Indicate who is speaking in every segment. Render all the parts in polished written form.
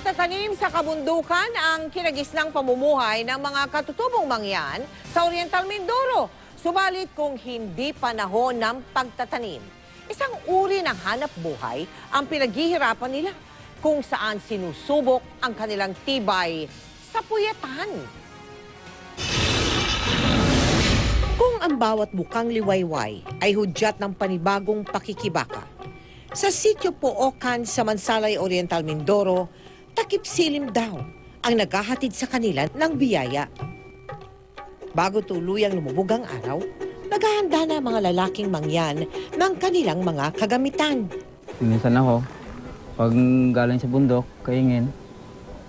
Speaker 1: Pagtatanim sa kabundukan ang kinagisnang pamumuhay ng mga katutubong mangyan sa Oriental Mindoro. Subalit kung hindi panahon ng pagtatanim, isang uri ng hanap buhay ang pinaghihirapan nila kung saan sinusubok ang kanilang tibay sa puyatan. Kung ang bawat bukang liwayway ay hudyat ng panibagong pakikibaka, sa sitio Pookan sa Mansalay, Oriental Mindoro, takip silim daw ang naghahatid sa kanila ng biyaya. Bago tuluyang lumubog ang araw, naghahanda na mga lalaking mangyan ng kanilang mga kagamitan.
Speaker 2: Minsan ako, pag galing sa bundok, kaingin,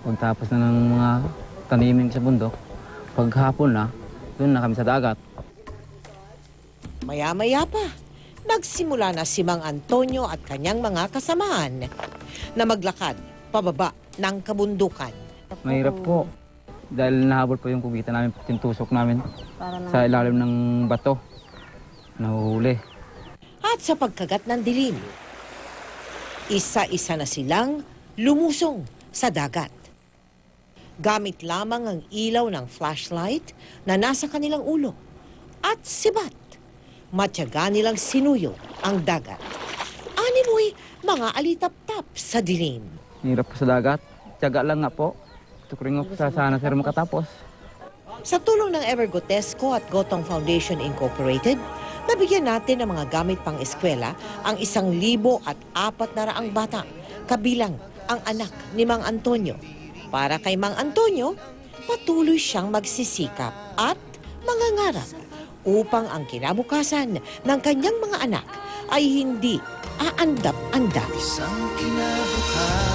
Speaker 2: pagtapos na ng mga tanimin sa bundok, paghapon na, doon na kami sa dagat.
Speaker 1: Maya-maya pa, nagsimula na si Mang Antonio at kanyang mga kasamahan na maglakad pababa ng kabundukan.
Speaker 2: Mahirap po, dahil nahabol po yung kubitan namin, tintusok namin sa ilalim ng bato, nahuhuli.
Speaker 1: At sa pagkagat ng dilim, isa-isa na silang lumusong sa dagat. Gamit lamang ang ilaw ng flashlight na nasa kanilang ulo at sibat, matyaga nilang sinuyo ang dagat. Animoy mga alitap-tap sa dilim.
Speaker 2: Hirap po sa dagat, tiyaga lang nga po. Tukurin ko sa sana sir makatapos.
Speaker 1: Sa tulong ng Evergotesco at Gotong Foundation Incorporated, nabigyan natin ng mga gamit pang eskwela ang 1,400 bata, kabilang ang anak ni Mang Antonio. Para kay Mang Antonio, patuloy siyang magsisikap at mangangarap upang ang kinabukasan ng kanyang mga anak ay hindi aandap-andap.
Speaker 3: Isang kinabukasan